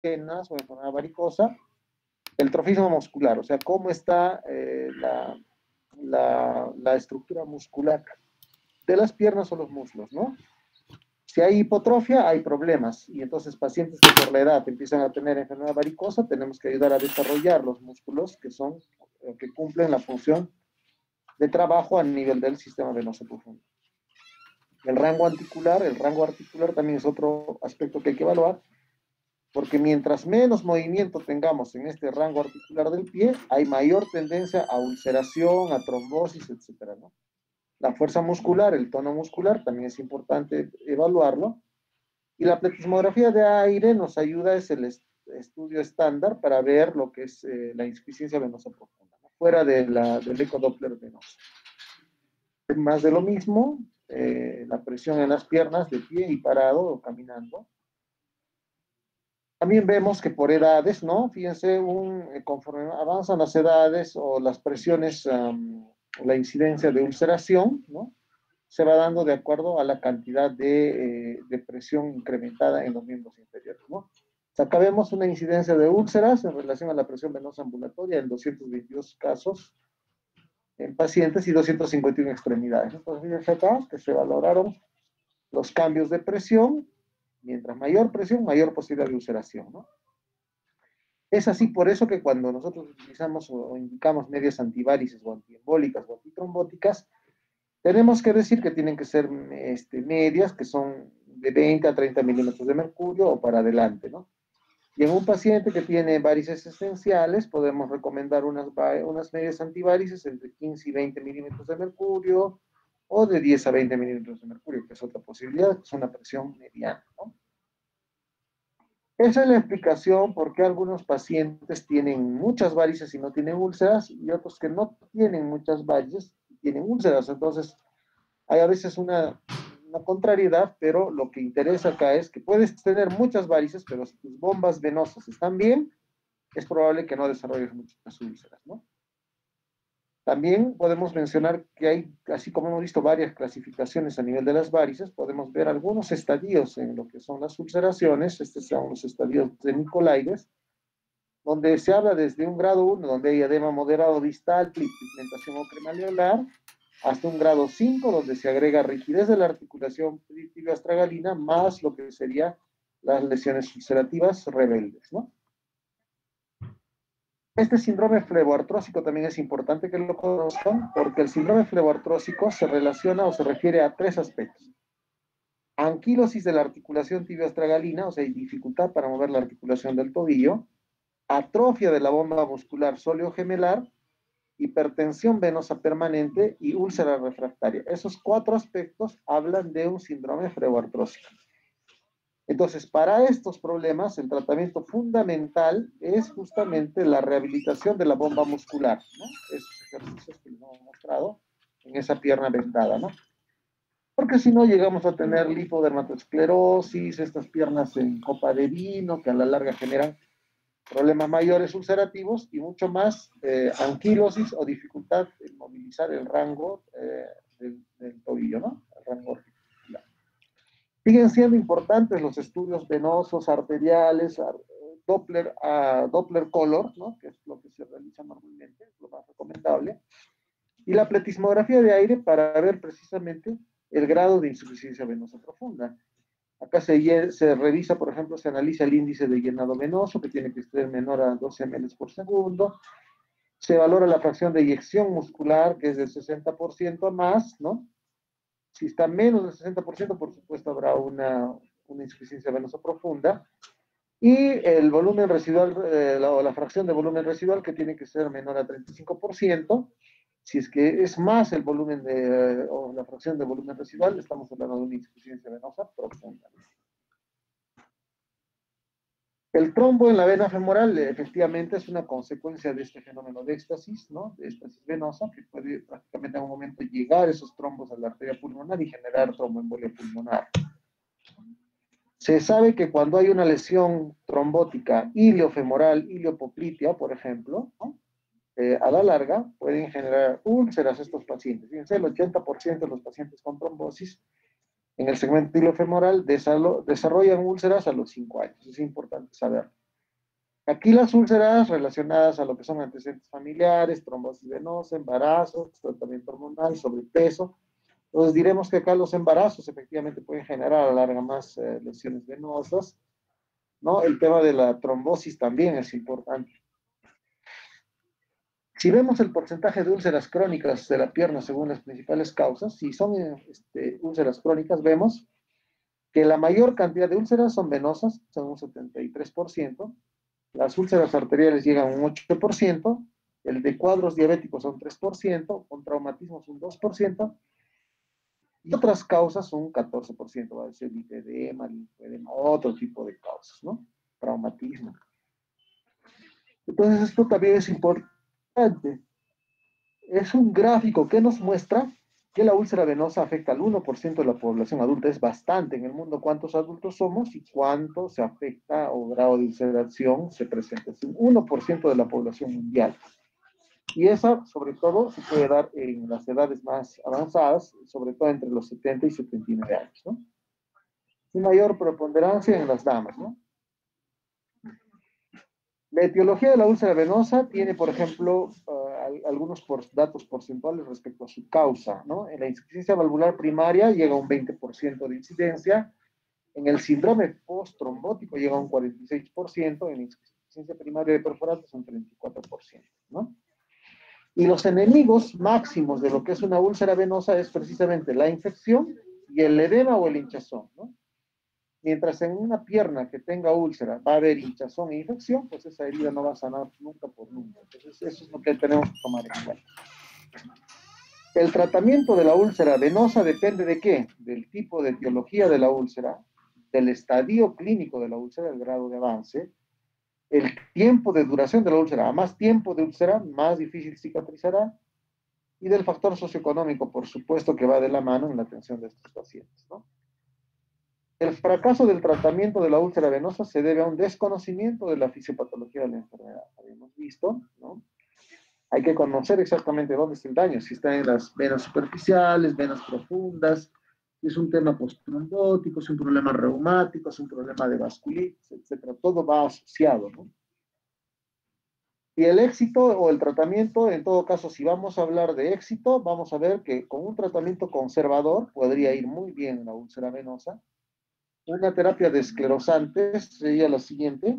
venas o enfermedad varicosa, el trofismo muscular, o sea, cómo está la estructura muscular de las piernas o los muslos, ¿no? Si hay hipotrofia, hay problemas. Y entonces pacientes que por la edad empiezan a tener enfermedad varicosa, tenemos que ayudar a desarrollar los músculos que cumplen la función de trabajo a nivel del sistema venoso profundo. El rango articular también es otro aspecto que hay que evaluar, porque mientras menos movimiento tengamos en este rango articular del pie, hay mayor tendencia a ulceración, a trombosis, etcétera, ¿no? La fuerza muscular, el tono muscular, también es importante evaluarlo. Y la pletismografía de aire nos ayuda, es el estudio estándar para ver lo que es la insuficiencia venosa profunda, ¿no? Fuera del ecodoppler venoso. Más de lo mismo, la presión en las piernas de pie y parado o caminando. También vemos que por edades, ¿no? Fíjense, conforme avanzan las edades o las presiones, la incidencia de ulceración, ¿no? Se va dando de acuerdo a la cantidad de presión incrementada en los miembros inferiores, ¿no? O sea, acá vemos una incidencia de úlceras en relación a la presión venosa ambulatoria en 222 casos en pacientes y 251 extremidades. Entonces, fíjense acá que se valoraron los cambios de presión. Mientras mayor presión, mayor posibilidad de ulceración, ¿no? Es así por eso que cuando nosotros utilizamos o indicamos medias antivárices o antiembólicas o antitrombóticas, tenemos que decir que tienen que ser medias que son de 20 a 30 milímetros de mercurio o para adelante, ¿no? Y en un paciente que tiene varices esenciales, podemos recomendar unas medias antivárices entre 15 y 20 milímetros de mercurio o de 10 a 20 milímetros de mercurio, que es otra posibilidad, que es una presión mediana, ¿no? Esa es la explicación por qué algunos pacientes tienen muchas varices y no tienen úlceras, y otros que no tienen muchas varices y tienen úlceras. Entonces, hay a veces una contrariedad, pero lo que interesa acá es que puedes tener muchas varices, pero si tus bombas venosas están bien, es probable que no desarrolles muchas úlceras, ¿no? También podemos mencionar que hay, así como hemos visto varias clasificaciones a nivel de las varices, podemos ver algunos estadios en lo que son las ulceraciones. Estos son los estadios de Nicolaides, donde se habla desde un grado 1, donde hay edema moderado distal y pigmentación ocre-malleolar, hasta un grado 5, donde se agrega rigidez de la articulación tibio-astragalina, más lo que serían las lesiones ulcerativas rebeldes, ¿no? Este síndrome fleboartrósico también es importante que lo conozcan, porque el síndrome fleboartrósico se relaciona o se refiere a tres aspectos. Anquilosis de la articulación tibio-astragalina, o sea, hay dificultad para mover la articulación del tobillo, atrofia de la bomba muscular sóleo-gemelar, hipertensión venosa permanente y úlcera refractaria. Esos cuatro aspectos hablan de un síndrome fleboartrósico. Entonces, para estos problemas, el tratamiento fundamental es justamente la rehabilitación de la bomba muscular, ¿no? Esos ejercicios que les hemos mostrado en esa pierna vendada, ¿no? Porque si no, llegamos a tener lipodermatosclerosis, estas piernas en copa de vino, que a la larga generan problemas mayores ulcerativos y mucho más anquilosis o dificultad en movilizar el rango del tobillo, ¿no? El rango articular. Siguen siendo importantes los estudios venosos, arteriales, Doppler color, ¿no? Que es lo que se realiza normalmente, es lo más recomendable, y la pletismografía de aire para ver precisamente el grado de insuficiencia venosa profunda. Acá se revisa, por ejemplo, se analiza el índice de llenado venoso, que tiene que ser menor a 12 ml por segundo. Se valora la fracción de eyección muscular, que es del 60% a más, ¿no? Si está menos del 60%, por supuesto, habrá una insuficiencia venosa profunda. Y el volumen residual, la fracción de volumen residual, que tiene que ser menor a 35%. Si es que es más el volumen o la fracción de volumen residual, estamos hablando de una insuficiencia venosa profunda. El trombo en la vena femoral efectivamente es una consecuencia de este fenómeno de éxtasis, ¿no? De éxtasis venosa, que puede prácticamente en un momento llegar esos trombos a la arteria pulmonar y generar tromboembolia pulmonar. Se sabe que cuando hay una lesión trombótica iliofemoral, iliopoplitea, por ejemplo, ¿no? A la larga pueden generar úlceras estos pacientes. Fíjense, el 80% de los pacientes con trombosis en el segmento ilofemoral desarrollan úlceras a los 5 años. Es importante saberlo. Aquí las úlceras relacionadas a lo que son antecedentes familiares, trombosis venosa, embarazos, tratamiento hormonal, sobrepeso. Entonces diremos que acá los embarazos efectivamente pueden generar a la larga más lesiones venosas, ¿no? El tema de la trombosis también es importante. Si vemos el porcentaje de úlceras crónicas de la pierna según las principales causas, si son úlceras crónicas, vemos que la mayor cantidad de úlceras son venosas, son un 73%, las úlceras arteriales llegan a un 8%, el de cuadros diabéticos son 3%, con traumatismos un 2%, y otras causas un 14%, va a ser lipedema, linfedema, otro tipo de causas, ¿no? Traumatismo. Entonces esto también es importante. Es un gráfico que nos muestra que la úlcera venosa afecta al 1% de la población adulta. Es bastante en el mundo cuántos adultos somos y cuánto se afecta o grado de ulceración se presenta. Es un 1% de la población mundial. Y esa, sobre todo, se puede dar en las edades más avanzadas, sobre todo entre los 70 y 79 años, ¿no? Y mayor preponderancia en las damas, ¿no? La etiología de la úlcera venosa tiene, por ejemplo, algunos datos porcentuales respecto a su causa, ¿no? En la insuficiencia valvular primaria llega a un 20% de incidencia, en el síndrome post-trombótico llega a un 46%, en la insuficiencia primaria de perforantes un 34%, ¿no? Y los enemigos máximos de lo que es una úlcera venosa es precisamente la infección y el edema o el hinchazón, ¿no? Mientras en una pierna que tenga úlcera va a haber hinchazón e infección, pues esa herida no va a sanar nunca por nunca. Entonces, eso es lo que tenemos que tomar en cuenta. El tratamiento de la úlcera venosa depende de qué? Del tipo de etiología de la úlcera, del estadio clínico de la úlcera, el grado de avance, el tiempo de duración de la úlcera. A más tiempo de úlcera, más difícil cicatrizará, y del factor socioeconómico, por supuesto, que va de la mano en la atención de estos pacientes, ¿no? El fracaso del tratamiento de la úlcera venosa se debe a un desconocimiento de la fisiopatología de la enfermedad. Habíamos visto, ¿no? Hay que conocer exactamente dónde está el daño, si está en las venas superficiales, venas profundas, si es un tema posttrombótico, si es un problema reumático, si es un problema de vasculitis, etcétera. Todo va asociado, ¿no? Y el éxito o el tratamiento, en todo caso, si vamos a hablar de éxito, vamos a ver que con un tratamiento conservador podría ir muy bien la úlcera venosa. Una terapia de esclerosantes sería la siguiente.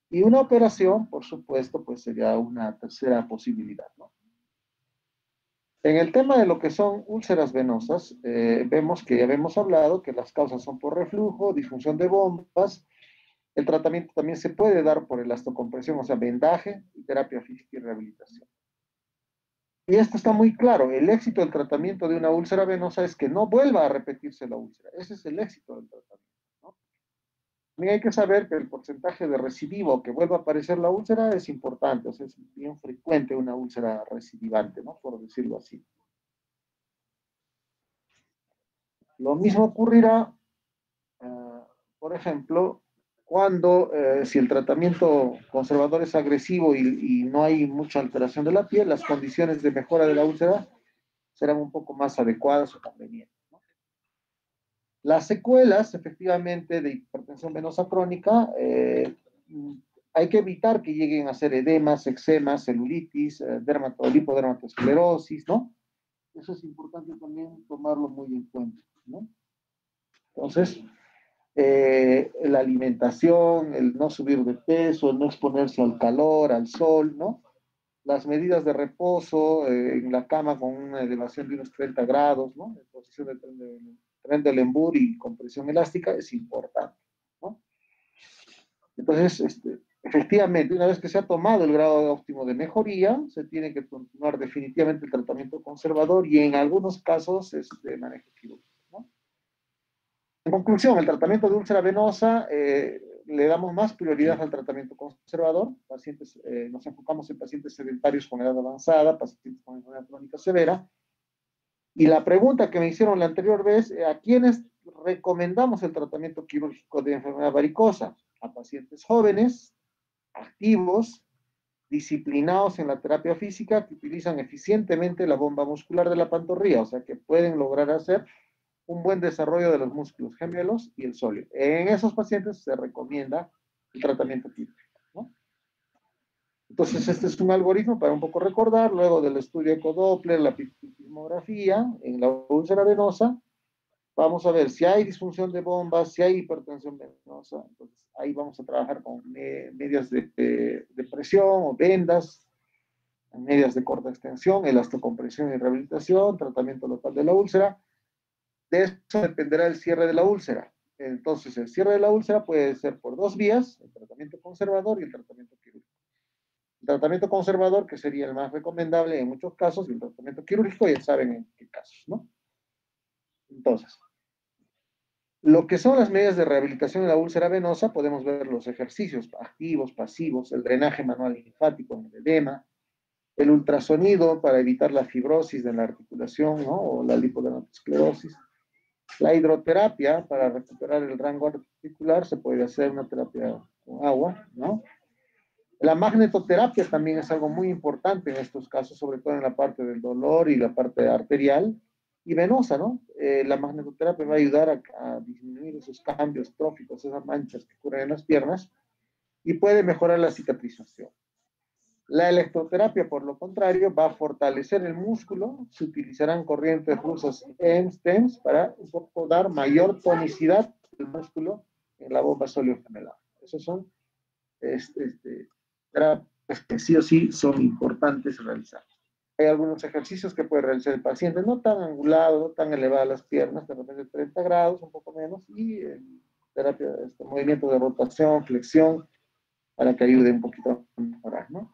Y una operación, por supuesto, pues sería una tercera posibilidad, ¿no? En el tema de lo que son úlceras venosas, vemos que ya habíamos hablado que las causas son por reflujo, disfunción de bombas. El tratamiento también se puede dar por elastocompresión, o sea, vendaje y terapia física y rehabilitación. Y esto está muy claro. El éxito del tratamiento de una úlcera venosa es que no vuelva a repetirse la úlcera. Ese es el éxito del tratamiento, ¿no? También hay que saber que el porcentaje de recidivo que vuelva a aparecer la úlcera es importante, o sea, es bien frecuente una úlcera recidivante, ¿no? Por decirlo así. Lo mismo ocurrirá, por ejemplo, cuando si el tratamiento conservador es agresivo y no hay mucha alteración de la piel, las condiciones de mejora de la úlcera serán un poco más adecuadas o convenientes, ¿no? Las secuelas, efectivamente, de hipertensión venosa crónica, hay que evitar que lleguen a ser edemas, eczemas, celulitis, lipodermatosclerosis, ¿no? Eso es importante también tomarlo muy en cuenta, ¿no? Entonces, la alimentación, el no subir de peso, el no exponerse al calor, al sol, ¿no? Las medidas de reposo en la cama con una elevación de unos 30 grados, ¿no? En posición de tren del embur y con presión elástica es importante, ¿no? Entonces, efectivamente, una vez que se ha tomado el grado óptimo de mejoría, se tiene que continuar definitivamente el tratamiento conservador y en algunos casos manejo quirúrgico, ¿no? En conclusión, el tratamiento de úlcera venosa le damos más prioridad al tratamiento conservador. Pacientes, nos enfocamos en pacientes sedentarios con edad avanzada, pacientes con enfermedad crónica severa. Y la pregunta que me hicieron la anterior vez, ¿a quiénes recomendamos el tratamiento quirúrgico de enfermedad varicosa? A pacientes jóvenes, activos, disciplinados en la terapia física, que utilizan eficientemente la bomba muscular de la pantorrilla, o sea, que pueden lograr hacer un buen desarrollo de los músculos gemelos y el sóleo. En esos pacientes se recomienda el tratamiento quirúrgico, ¿no? Entonces, este es un algoritmo para un poco recordar, luego del estudio ecodoppler, la pismografía en la úlcera venosa, vamos a ver si hay disfunción de bombas, si hay hipertensión venosa. Entonces, ahí vamos a trabajar con medias de presión o vendas, medias de corta extensión, elastocompresión y rehabilitación, tratamiento local de la úlcera. De eso dependerá el cierre de la úlcera. Entonces, el cierre de la úlcera puede ser por dos vías, el tratamiento conservador y el tratamiento quirúrgico. El tratamiento conservador, que sería el más recomendable en muchos casos, y el tratamiento quirúrgico, ya saben en qué casos, ¿no? Entonces, lo que son las medidas de rehabilitación de la úlcera venosa, podemos ver los ejercicios activos, pasivos, el drenaje manual linfático en el edema, el ultrasonido para evitar la fibrosis de la articulación, ¿no? O la lipodermatosclerosis. La hidroterapia para recuperar el rango articular, se puede hacer una terapia con agua, ¿no? La magnetoterapia también es algo muy importante en estos casos, sobre todo en la parte del dolor y la parte arterial y venosa, ¿no? La magnetoterapia va a ayudar a disminuir esos cambios tróficos, esas manchas que ocurren en las piernas y puede mejorar la cicatrización. La electroterapia, por lo contrario, va a fortalecer el músculo. Se utilizarán corrientes rusas EMS para un poco dar mayor tonicidad del músculo en la bomba sóleo-gemelar. Esos son terapias que sí o sí son importantes realizar. Hay algunos ejercicios que puede realizar el paciente, no tan angulado, no tan elevadas las piernas, de repente 30 grados, un poco menos, y terapia, movimiento de rotación, flexión, para que ayude un poquito a mejorar, ¿no?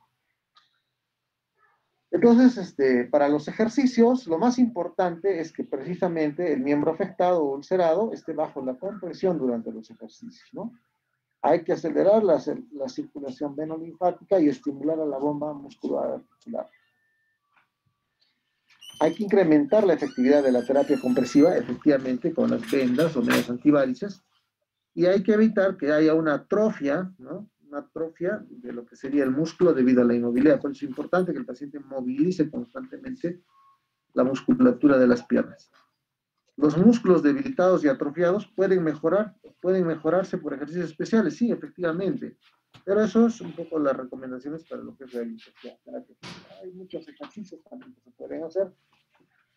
Entonces, para los ejercicios, lo más importante es que precisamente el miembro afectado o ulcerado esté bajo la compresión durante los ejercicios, ¿no? Hay que acelerar la circulación venolinfática y estimular a la bomba muscular articular. Hay que incrementar la efectividad de la terapia compresiva, efectivamente, con las vendas o medias antivárices, y hay que evitar que haya una atrofia, ¿no? Una atrofia de lo que sería el músculo debido a la inmovilidad. Por eso es importante que el paciente movilice constantemente la musculatura de las piernas. Los músculos debilitados y atrofiados pueden mejorarse por ejercicios especiales, sí, efectivamente. Pero eso es un poco las recomendaciones para lo que es rehabilitación. Hay muchos ejercicios también que se pueden hacer,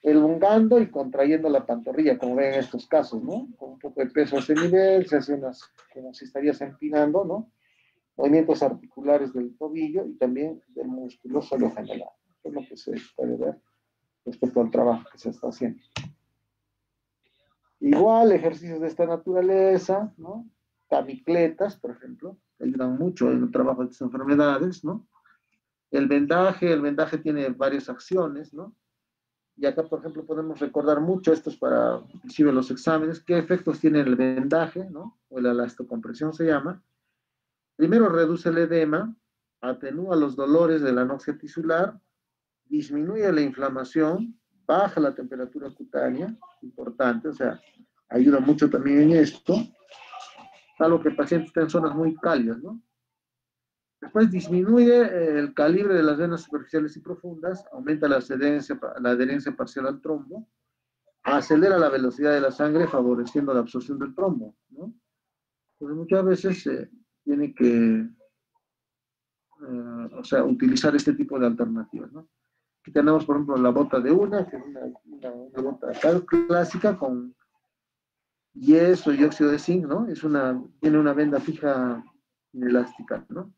elongando y contrayendo la pantorrilla, como ven en estos casos, ¿no? Con un poco de peso a ese nivel, se hace como si estarías empinando, ¿no? Movimientos articulares del tobillo y también del músculo sóleo-gemelar. Es lo que se puede ver respecto al trabajo que se está haciendo. Igual, ejercicios de esta naturaleza, ¿no? Camicletas, por ejemplo, que ayudan mucho en el trabajo de estas enfermedades, ¿no? El vendaje tiene varias acciones, ¿no? Y acá, por ejemplo, podemos recordar mucho, esto es para, inclusive, los exámenes, qué efectos tiene el vendaje, ¿no? O la elastocompresión se llama. Primero, reduce el edema, atenúa los dolores de la anoxia tisular, disminuye la inflamación, baja la temperatura cutánea, importante, o sea, ayuda mucho también en esto, salvo que el paciente está en zonas muy cálidas, ¿no? Después disminuye el calibre de las venas superficiales y profundas, aumenta la adherencia parcial al trombo, acelera la velocidad de la sangre favoreciendo la absorción del trombo, ¿no? Entonces muchas veces tiene que, o sea, utilizar este tipo de alternativas, ¿no? Aquí tenemos, por ejemplo, la bota de una, que es una bota clásica con yeso y óxido de zinc, ¿no? Tiene una venda fija inelástica, ¿no?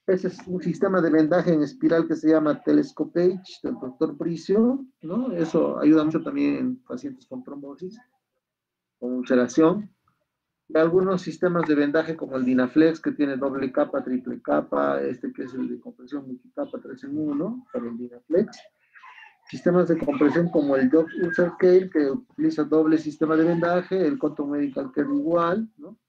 Ese es un sistema de vendaje en espiral que se llama Telescopage del doctor Bricio, ¿no? Eso ayuda mucho también en pacientes con trombosis, con ulceración. Y algunos sistemas de vendaje como el Dinaflex, que tiene doble capa, triple capa, que es el de compresión multicapa 3 en 1, para el Dinaflex. Sistemas de compresión como el Doc Ulcer Care, que utiliza doble sistema de vendaje, el Cotton Medical Care igual, ¿no?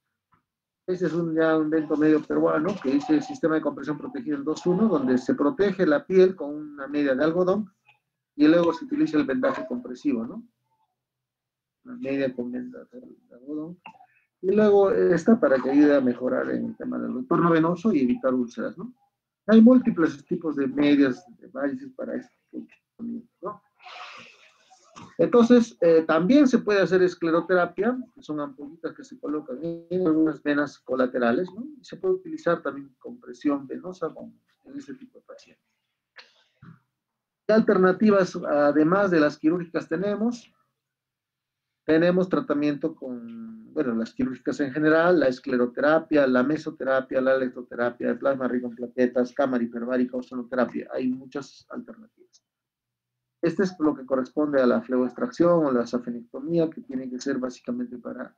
Ese es ya un invento medio peruano que dice el sistema de compresión protegido en 2-1, donde se protege la piel con una media de algodón y luego se utiliza el vendaje compresivo, ¿no? Una media con vendaje de algodón. Y luego esta para que ayude a mejorar en el tema del retorno venoso y evitar úlceras, ¿no? Hay múltiples tipos de medias, de varices para este tipo de tratamiento, ¿no? Entonces, también se puede hacer escleroterapia, que son ampollitas que se colocan en algunas venas colaterales, ¿no? Y se puede utilizar también compresión venosa en este tipo de pacientes. ¿Qué alternativas, además de las quirúrgicas, tenemos? Tenemos tratamiento con, bueno, las quirúrgicas en general, la escleroterapia, la mesoterapia, la electroterapia, el plasma rico en plaquetas, cámara hiperbárica, ozonoterapia. Hay muchas alternativas. Este es lo que corresponde a la fleboextracción o la safenectomía, que tiene que ser básicamente para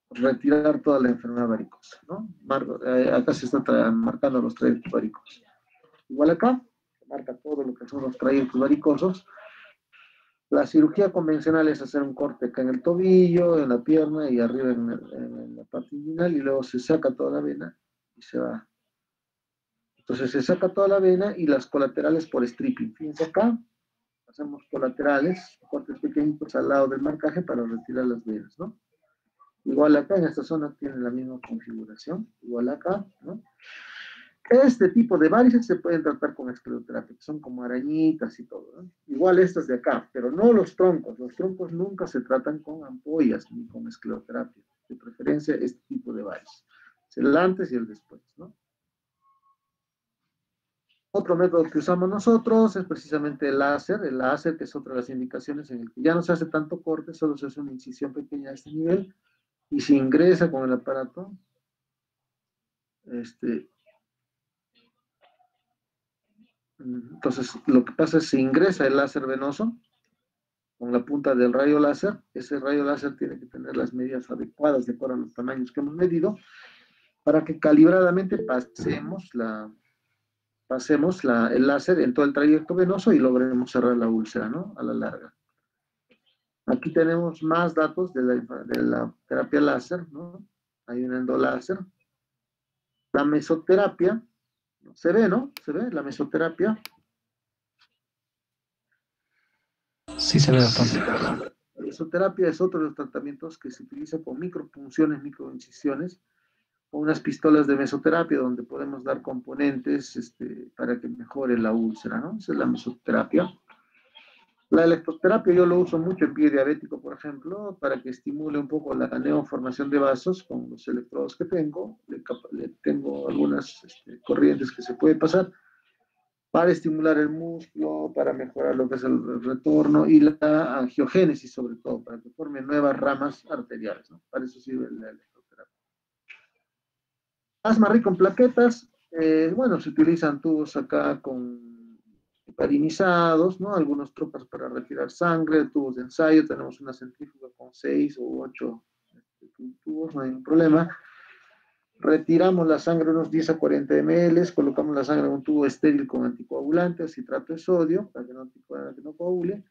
retirar toda la enfermedad varicosa, ¿no? Acá se está marcando los trayectos varicosos. Igual acá, se marca todo lo que son los trayectos varicosos. La cirugía convencional es hacer un corte acá en el tobillo, en la pierna y arriba en la parte inguinal, y luego se saca toda la vena y se va. Entonces se saca toda la vena y las colaterales por stripping. Fíjense acá, hacemos colaterales, cortes pequeñitos al lado del marcaje para retirar las venas, ¿no? Igual acá en esta zona tiene la misma configuración, igual acá, ¿no? Este tipo de varices se pueden tratar con escleroterapia, que son como arañitas y todo, ¿no? Igual estas de acá, pero no los troncos. Los troncos nunca se tratan con ampollas ni con escleroterapia. De preferencia, este tipo de varices. Es el antes y el después, ¿no? Otro método que usamos nosotros es precisamente el láser que es otra de las indicaciones en el que ya no se hace tanto corte, solo se hace una incisión pequeña a este nivel y se ingresa con el aparato. Entonces, lo que pasa es que se ingresa el láser venoso con la punta del rayo láser. Ese rayo láser tiene que tener las medidas adecuadas de acuerdo a los tamaños que hemos medido para que calibradamente pasemos el láser en todo el trayecto venoso y logremos cerrar la úlcera, ¿no? A la larga. Aquí tenemos más datos de la terapia láser, ¿no? Hay un endoláser. La mesoterapia, se ve, ¿no? Se ve la mesoterapia. Sí se ve, doctor. La mesoterapia es otro de los tratamientos que se utiliza con micropunciones, microincisiones, o unas pistolas de mesoterapia donde podemos dar componentes para que mejore la úlcera, ¿no? Esa es la mesoterapia. La electroterapia yo lo uso mucho en pie diabético, por ejemplo, para que estimule un poco la neoformación de vasos con los electrodos que tengo. Le tengo algunas corrientes que se puede pasar para estimular el músculo, para mejorar lo que es el retorno y la angiogénesis, sobre todo, para que formen nuevas ramas arteriales, ¿no? Para eso sirve la electroterapia. Plasma rico en plaquetas, bueno, se utilizan tubos acá con heparinizados, ¿no? Algunos tropas para retirar sangre, tubos de ensayo, tenemos una centrífuga con 6 u 8 tubos, no hay ningún problema. Retiramos la sangre unos 10 a 40 ml, colocamos la sangre en un tubo estéril con anticoagulante, citrato de sodio, para que no coagule,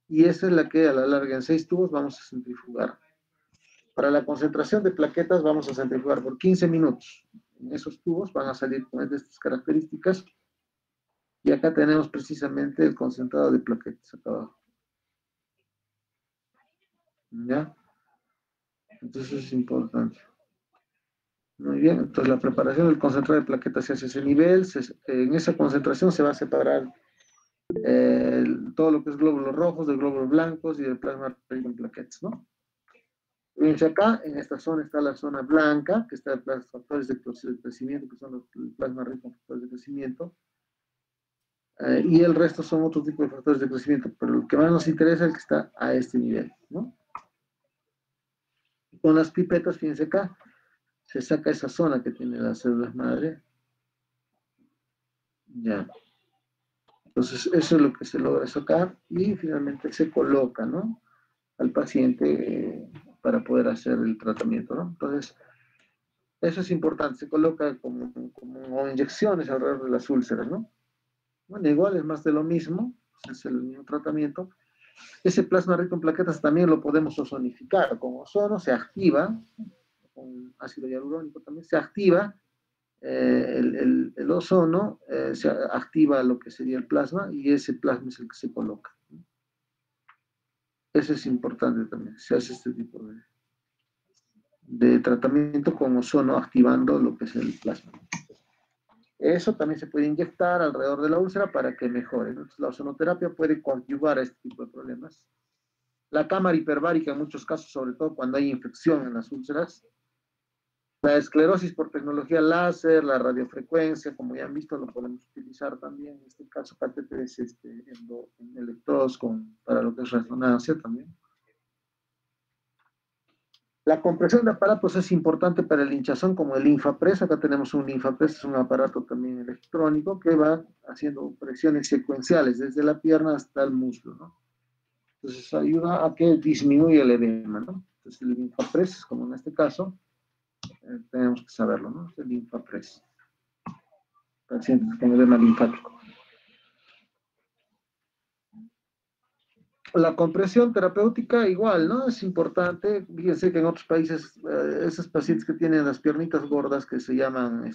y esa es la que a la larga en 6 tubos vamos a centrifugar. Para la concentración de plaquetas vamos a centrifugar por 15 minutos. En esos tubos van a salir con estas características, y acá tenemos precisamente el concentrado de plaquetas, acá abajo. ¿Ya? Entonces es importante. Muy bien, entonces la preparación del concentrado de plaquetas se hace a ese nivel, en esa concentración se va a separar todo lo que es glóbulos rojos, de glóbulos blancos y del plasma rico en plaquetas, ¿no? Fíjense acá, en esta zona está la zona blanca, que está los factores de crecimiento, que son los plasma rico en factores de crecimiento, y el resto son otro tipo de factores de crecimiento, pero lo que más nos interesa es el que está a este nivel, ¿no? Con las pipetas, fíjense acá, se saca esa zona que tiene las células madre. Ya. Entonces, eso es lo que se logra sacar y finalmente se coloca, ¿no? Al paciente para poder hacer el tratamiento, ¿no? Entonces, eso es importante, se coloca como inyecciones alrededor de las úlceras, ¿no? Bueno, igual es más de lo mismo, es el mismo tratamiento. Ese plasma rico en plaquetas también lo podemos ozonificar, con ozono se activa, con ácido hialurónico también se activa el ozono, se activa lo que sería el plasma y ese plasma es el que se coloca. Eso es importante también, se hace este tipo de tratamiento con ozono activando lo que es el plasma. Eso también se puede inyectar alrededor de la úlcera para que mejore. Entonces, la ozonoterapia puede coadyuvar a este tipo de problemas. La cámara hiperbárica en muchos casos, sobre todo cuando hay infección en las úlceras. La esclerosis por tecnología láser, la radiofrecuencia, como ya han visto, lo podemos utilizar también. En este caso, catéteres en electrodos para lo que es resonancia también. La compresión de aparatos es importante para el hinchazón, como el linfapress. Acá tenemos un linfapress, es un aparato también electrónico que va haciendo presiones secuenciales desde la pierna hasta el muslo, ¿no? Entonces ayuda a que disminuya el edema, ¿no? Entonces el linfapress, como en este caso, tenemos que saberlo, ¿no? El linfapress. Pacientes con edema linfático. La compresión terapéutica igual, ¿no? Es importante. Fíjense que en otros países, esos pacientes que tienen las piernitas gordas que se llaman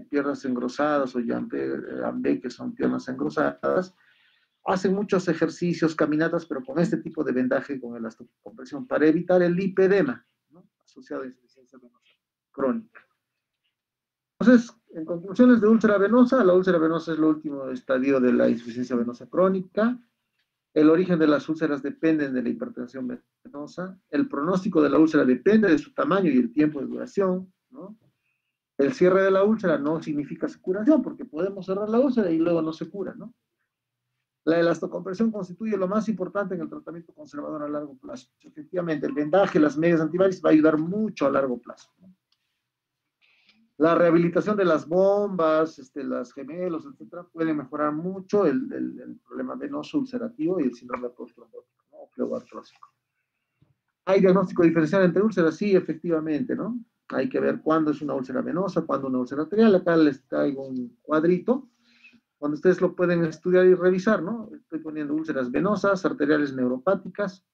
piernas engrosadas o Yambe, que son piernas engrosadas, hacen muchos ejercicios, caminatas, pero con este tipo de vendaje, con elastocompresión, para evitar el lipedema, ¿no? Asociado a insuficiencia venosa crónica. Entonces, en conclusiones de úlcera venosa, la úlcera venosa es el último estadio de la insuficiencia venosa crónica. El origen de las úlceras depende de la hipertensión venosa. El pronóstico de la úlcera depende de su tamaño y el tiempo de duración, ¿no? El cierre de la úlcera no significa su curación, porque podemos cerrar la úlcera y luego no se cura, ¿no? La elastocompresión constituye lo más importante en el tratamiento conservador a largo plazo. Efectivamente, el vendaje, las medias antivarices va a ayudar mucho a largo plazo, ¿no? La rehabilitación de las bombas, las gemelos, etcétera, puede mejorar mucho el problema venoso ulcerativo y el síndrome postrombótico, ¿no? O pleoartrósico. ¿Hay diagnóstico diferencial entre úlceras? Sí, efectivamente, ¿no? Hay que ver cuándo es una úlcera venosa, cuándo una úlcera arterial. Acá les traigo un cuadrito donde ustedes lo pueden estudiar y revisar, ¿no? Estoy poniendo úlceras venosas, arteriales neuropáticas,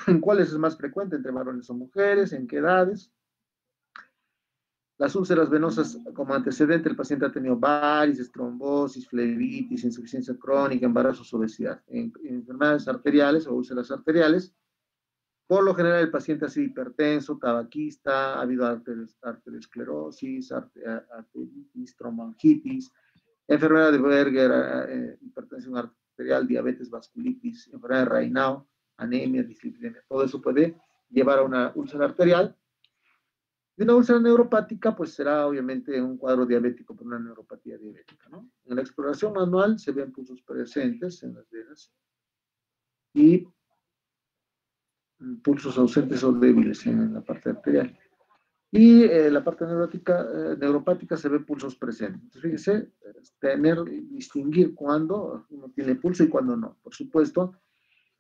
en cuáles es más frecuente, entre varones o mujeres, en qué edades. Las úlceras venosas, como antecedente, el paciente ha tenido varices, trombosis, flebitis, insuficiencia crónica, embarazos, obesidad. En enfermedades arteriales o úlceras arteriales, por lo general el paciente ha sido hipertenso, tabaquista, ha habido arteriosclerosis, arteritis, tromboangitis, enfermedad de Berger, hipertensión arterial, diabetes, vasculitis, enfermedad de Raynaud, anemia, dislipidemia. Todo eso puede llevar a una úlcera arterial. Y una úlcera neuropática, pues será obviamente un cuadro diabético por una neuropatía diabética, ¿no? En la exploración manual se ven pulsos presentes en las venas y pulsos ausentes o débiles en la parte arterial. Y la parte neuropática se ve pulsos presentes. Entonces, fíjese, distinguir cuándo uno tiene pulso y cuándo no. Por supuesto,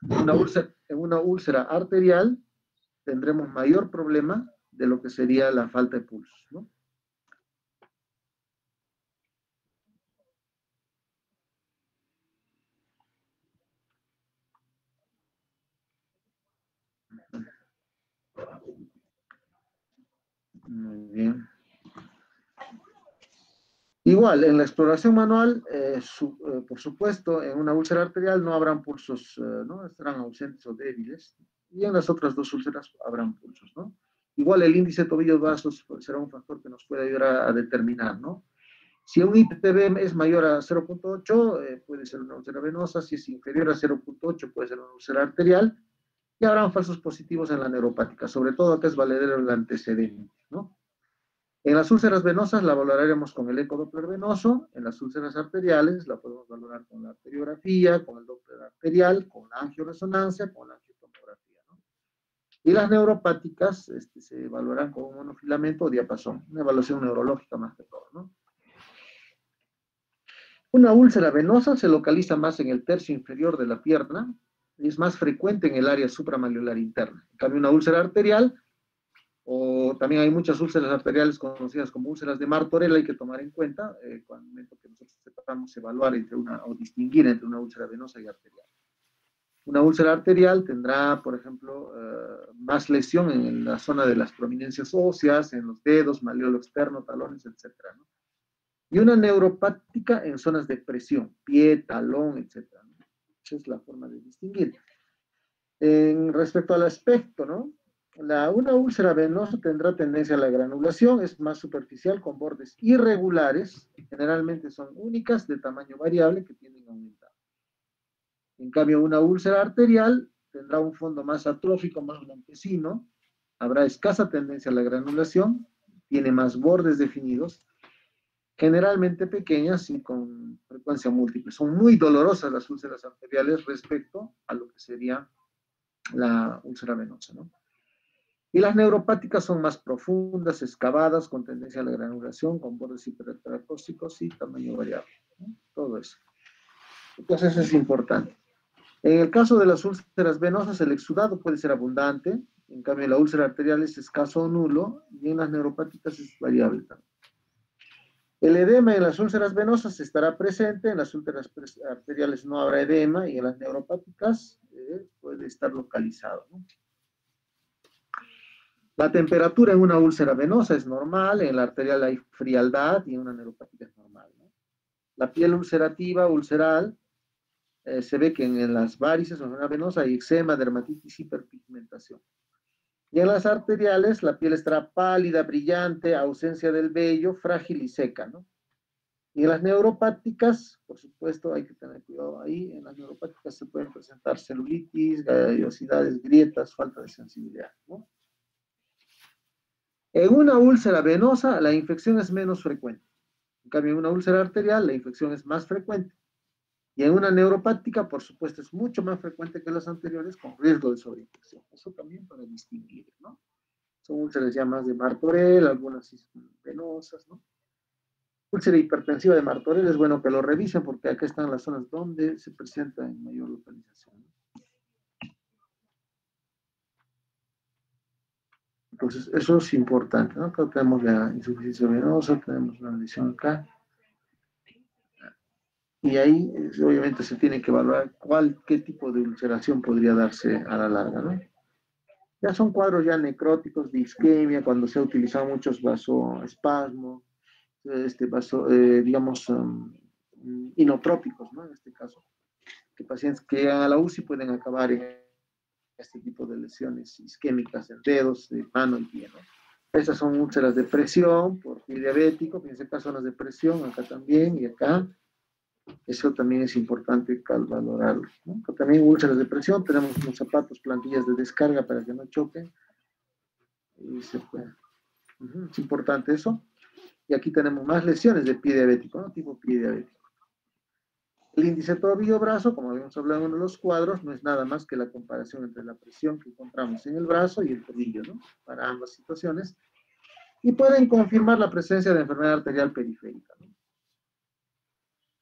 en una úlcera arterial tendremos mayor problema de lo que sería la falta de pulsos, ¿no? Muy bien. Igual, en la exploración manual, por supuesto, en una úlcera arterial no habrán pulsos, ¿no? Estarán ausentes o débiles. Y en las otras dos úlceras habrán pulsos, ¿no? Igual el índice de tobillos vasos será un factor que nos puede ayudar a determinar, ¿no? Si un ITB es mayor a 0.8, puede ser una úlcera venosa. Si es inferior a 0.8, puede ser una úlcera arterial. Y habrán falsos positivos en la neuropática, sobre todo acá es valedero el antecedente, ¿no? En las úlceras venosas la valoraremos con el ecodoppler venoso, en las úlceras arteriales la podemos valorar con la arteriografía, con el doppler arterial, con la angioresonancia, con la angiotomografía, ¿no? Y las neuropáticas se evaluarán con un monofilamento o diapasón, una evaluación neurológica más que todo, ¿no? Una úlcera venosa se localiza más en el tercio inferior de la pierna y es más frecuente en el área supramalleolar interna. En cambio, una úlcera arterial, o también hay muchas úlceras arteriales conocidas como úlceras de Martorell, hay que tomar en cuenta cuando que nosotros sepamos evaluar o distinguir entre una úlcera venosa y arterial. Una úlcera arterial tendrá, por ejemplo, más lesión en la zona de las prominencias óseas, en los dedos, malleolo externo, talones, etc., ¿no? Y una neuropática en zonas de presión, pie, talón, etc., ¿no? Esa es la forma de distinguir. Respecto al aspecto, ¿no? Una úlcera venosa tendrá tendencia a la granulación, es más superficial con bordes irregulares, generalmente son únicas de tamaño variable que tienden a aumentar. En cambio, una úlcera arterial tendrá un fondo más atrófico, más blanquecino, habrá escasa tendencia a la granulación, tiene más bordes definidos, generalmente pequeñas y con frecuencia múltiple. Son muy dolorosas las úlceras arteriales respecto a lo que sería la úlcera venosa, ¿no? Y las neuropáticas son más profundas, excavadas, con tendencia a la granulación, con bordes hiperteratróficos y tamaño variable, ¿no? Todo eso. Entonces eso es importante. En el caso de las úlceras venosas, el exudado puede ser abundante, en cambio la úlcera arterial es escaso o nulo, y en las neuropáticas es variable también. El edema en las úlceras venosas estará presente, en las úlceras arteriales no habrá edema, y en las neuropáticas puede estar localizado, ¿no? La temperatura en una úlcera venosa es normal, en la arterial hay frialdad y en una neuropática es normal, ¿no? La piel ulcerativa, ulceral, se ve que en las varices o en una venosa hay eczema, dermatitis, hiperpigmentación. Y en las arteriales la piel estará pálida, brillante, ausencia del vello, frágil y seca, ¿no? Y en las neuropáticas, por supuesto, hay que tener cuidado ahí, en las neuropáticas se pueden presentar celulitis, gallosidades, grietas, falta de sensibilidad, ¿no? En una úlcera venosa, la infección es menos frecuente. En cambio, en una úlcera arterial, la infección es más frecuente. Y en una neuropática, por supuesto, es mucho más frecuente que las anteriores, con riesgo de sobreinfección. Eso también para distinguir, ¿no? Son úlceras ya más de Martorell, algunas sí son venosas, ¿no? Úlcera hipertensiva de Martorell es bueno que lo revisen porque acá están las zonas donde se presenta en mayor localización, ¿no? Entonces, eso es importante, ¿no? Acá tenemos la insuficiencia venosa, tenemos una lesión acá. Y ahí, obviamente, se tiene que evaluar qué tipo de ulceración podría darse a la larga, ¿no? Ya son cuadros ya necróticos de isquemia, cuando se ha utilizado muchos vasoespasmos, digamos, inotrópicos, ¿no? En este caso, que pacientes que llegan a la UCI pueden acabar en este tipo de lesiones isquémicas en dedos, de mano y pie, ¿no? Estas son úlceras de presión por pie diabético, en este caso las de presión, acá también y acá. Eso también es importante valorarlo, ¿no? Pero también úlceras de presión, tenemos unos zapatos, plantillas de descarga para que no choquen. Y se puede. Es importante eso. Y aquí tenemos más lesiones de pie diabético, ¿no? Tipo pie diabético. El índice tobillo-brazo, como habíamos hablado en uno de los cuadros, no es nada más que la comparación entre la presión que encontramos en el brazo y el tobillo, ¿no? Para ambas situaciones. Y pueden confirmar la presencia de enfermedad arterial periférica, ¿no?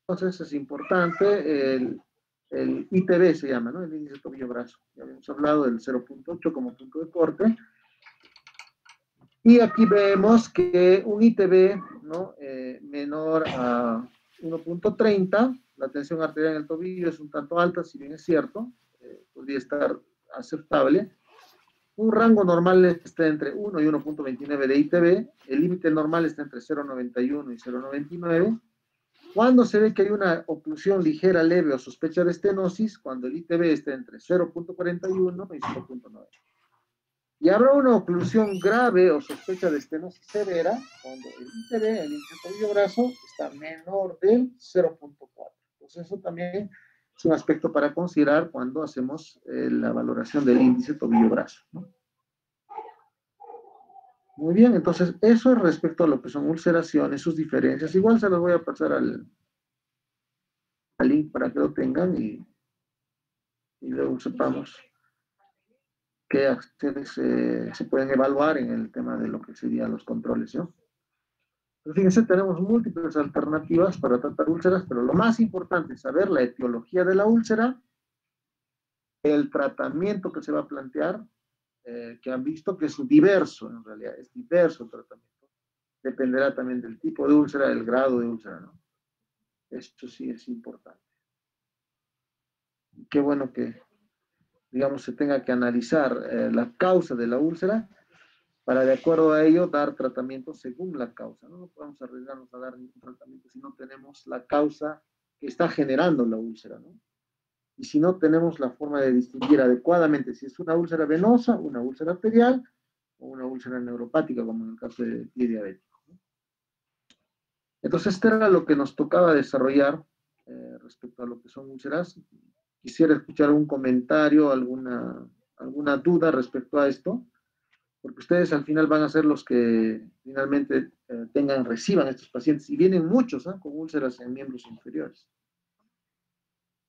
Entonces es importante el ITB se llama, ¿no? El índice tobillo-brazo. Ya habíamos hablado del 0.8 como punto de corte. Y aquí vemos que un ITB, ¿no? Menor a 1.30, la tensión arterial en el tobillo es un tanto alta, si bien es cierto, podría estar aceptable. Un rango normal está entre 1 y 1.29 de ITB, el límite normal está entre 0.91 y 0.99. Cuando se ve que hay una oclusión ligera, leve o sospecha de estenosis, cuando el ITB está entre 0.41 y 0.9. Y habrá una oclusión grave o sospecha de estenosis severa cuando el ITB, el índice tobillo-brazo, está menor del 0.4. Entonces eso también es un aspecto para considerar cuando hacemos la valoración del índice tobillo-brazo, ¿no? Muy bien, entonces eso es respecto a lo que son ulceraciones, sus diferencias. Igual se los voy a pasar al link para que lo tengan y luego sepamos qué acciones se pueden evaluar en el tema de lo que serían los controles, ¿no? Pero fíjense, tenemos múltiples alternativas para tratar úlceras, pero lo más importante es saber la etiología de la úlcera, el tratamiento que se va a plantear, que han visto que es diverso, en realidad, es diverso el tratamiento. Dependerá también del tipo de úlcera, del grado de úlcera, ¿no? Esto sí es importante. Qué bueno que, digamos, se tenga que analizar la causa de la úlcera para, de acuerdo a ello, dar tratamiento según la causa, ¿no? No podemos arriesgarnos a dar ningún tratamiento si no tenemos la causa que está generando la úlcera, ¿no? y si no tenemos la forma de distinguir adecuadamente si es una úlcera venosa, una úlcera arterial o una úlcera neuropática, como en el caso de pie diabético. Entonces, esto era lo que nos tocaba desarrollar respecto a lo que son úlceras. Quisiera escuchar un comentario, alguna duda respecto a esto, porque ustedes al final van a ser los que finalmente reciban estos pacientes, y vienen muchos con úlceras en miembros inferiores.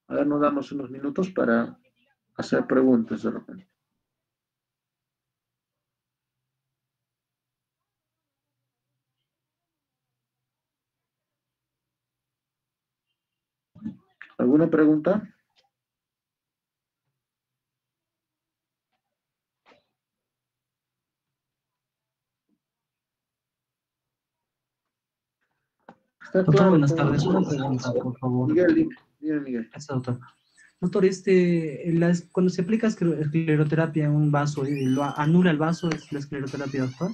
A ver, nos damos unos minutos para hacer preguntas de repente. ¿Alguna pregunta? Está Doctor, claro. buenas tardes. Una pregunta, por favor. Miguel, dime, Miguel. Gracias, doctor. Doctor, cuando se aplica escleroterapia en un vaso, ¿lo anula el vaso, es la escleroterapia, doctor?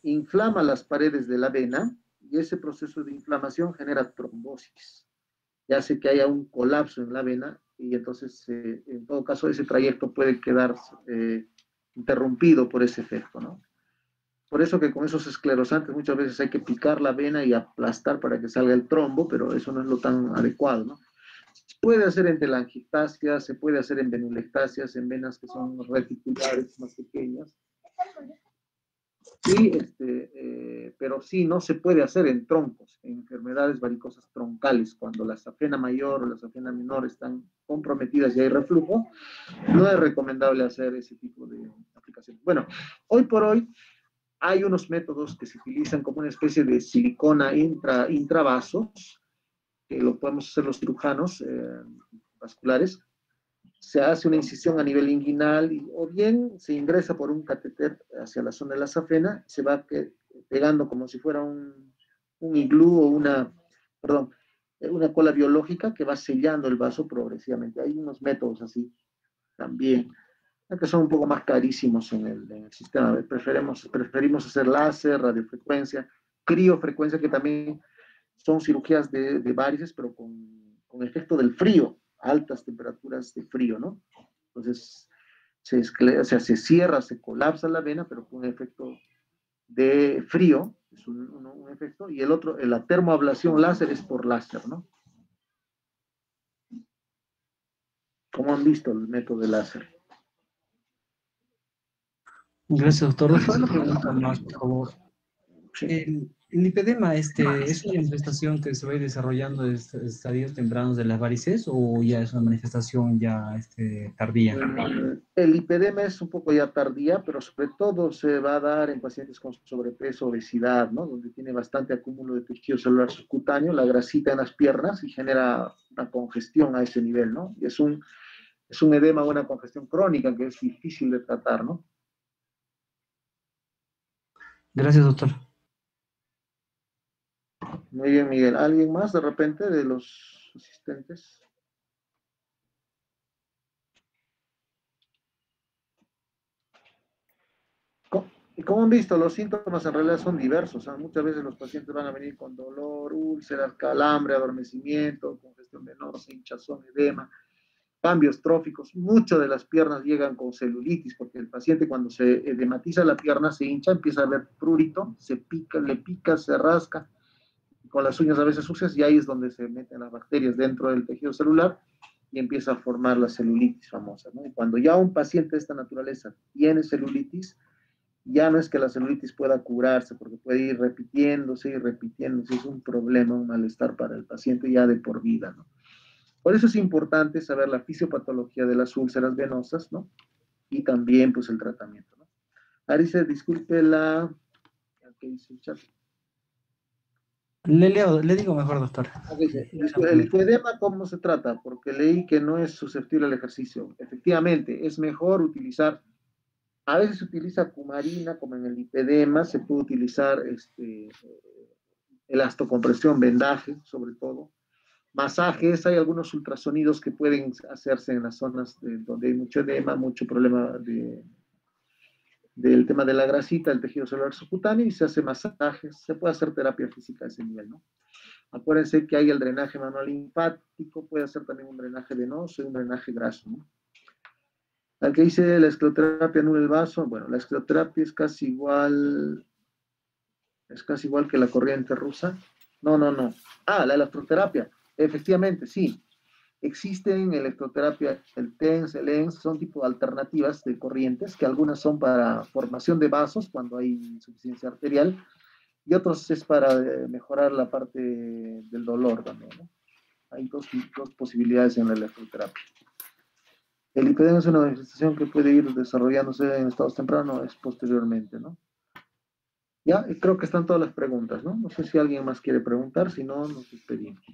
Inflama las paredes de la vena y ese proceso de inflamación genera trombosis. Y hace que haya un colapso en la vena y entonces, en todo caso, ese trayecto puede quedar interrumpido por ese efecto, ¿no? Por eso que con esos esclerosantes muchas veces hay que picar la vena y aplastar para que salga el trombo, pero eso no es lo tan adecuado, ¿no? Se puede hacer en telangiectasias, se puede hacer en venulectasias, en venas que son reticulares más pequeñas. Pero sí, no se puede hacer en troncos, en enfermedades varicosas troncales, cuando la safena mayor o la safena menor están comprometidas y hay reflujo, no es recomendable hacer ese tipo de aplicaciones. Bueno, hoy por hoy hay unos métodos que se utilizan como una especie de silicona intravasos, que lo podemos hacer los cirujanos vasculares. Se hace una incisión a nivel inguinal o bien se ingresa por un catéter hacia la zona de la safena, se va pegando como si fuera un iglú o una cola biológica que va sellando el vaso progresivamente. Hay unos métodos así también, que son un poco más carísimos en el sistema. Preferimos hacer láser, radiofrecuencia, criofrecuencia, que también son cirugías de varices, pero con efecto del frío, altas temperaturas de frío, ¿no? Entonces, se cierra, se colapsa la vena, pero con efecto de frío, es un efecto, y el otro, la termoablación láser es por láser, ¿no? ¿Cómo han visto el método de láser? Gracias, doctor. Doctor, una pregunta más, por favor. Sí. El lipedema, ¿es una manifestación que se va a ir desarrollando en estadios tempranos de las varices o ya es una manifestación ya tardía? El lipedema es un poco ya tardía, pero sobre todo se va a dar en pacientes con sobrepeso, obesidad, ¿no? Donde tiene bastante acúmulo de tejido celular subcutáneo, la grasita en las piernas y genera una congestión a ese nivel, ¿no? Y es un edema o una congestión crónica que es difícil de tratar, ¿no? Gracias, doctor. Muy bien, Miguel. ¿Alguien más de repente de los asistentes? Y como han visto, los síntomas en realidad son diversos. Muchas veces los pacientes van a venir con dolor, úlceras, calambre, adormecimiento, congestión venosa, hinchazón, edema, cambios tróficos. Muchas de las piernas llegan con celulitis, porque el paciente cuando se edematiza la pierna, se hincha, empieza a ver prurito, se pica, le pica, se rasca, con las uñas a veces sucias, y ahí es donde se meten las bacterias dentro del tejido celular y empieza a formar la celulitis famosa, ¿no? Y cuando ya un paciente de esta naturaleza tiene celulitis, ya no es que la celulitis pueda curarse, porque puede ir repitiéndose y repitiéndose. Es un problema, un malestar para el paciente ya de por vida, ¿no? Por eso es importante saber la fisiopatología de las úlceras venosas, ¿no? Y también, pues, el tratamiento, ¿no? Arice, disculpe ¿qué dice el chat? Le digo mejor, doctor. Okay. El lipedema, ¿cómo se trata? Porque leí que no es susceptible al ejercicio. Efectivamente, es mejor utilizar. A veces se utiliza cumarina, como en el lipedema, se puede utilizar elastocompresión, vendaje, sobre todo. Masajes, hay algunos ultrasonidos que pueden hacerse en las zonas donde hay mucho edema, mucho problema del tema de la grasita, el tejido celular subcutáneo, y se hace masajes, se puede hacer terapia física a ese nivel, ¿no? Acuérdense que hay el drenaje manual linfático, puede ser también un drenaje venoso y un drenaje graso, ¿no? Al que dice la escleroterapia anula el vaso, bueno, la escleroterapia es casi igual que la corriente rusa. No, no, no. Ah, la electroterapia. Efectivamente, sí. Existen electroterapia, el TENS, el ENS, son tipo de alternativas de corrientes, que algunas son para formación de vasos cuando hay insuficiencia arterial, y otros es para mejorar la parte del dolor también, ¿no? Hay dos posibilidades en la electroterapia. El lipedema es una manifestación que puede ir desarrollándose en estados tempranos, es posteriormente, ¿no? Ya, y creo que están todas las preguntas, ¿no? No sé si alguien más quiere preguntar, si no, nos despedimos.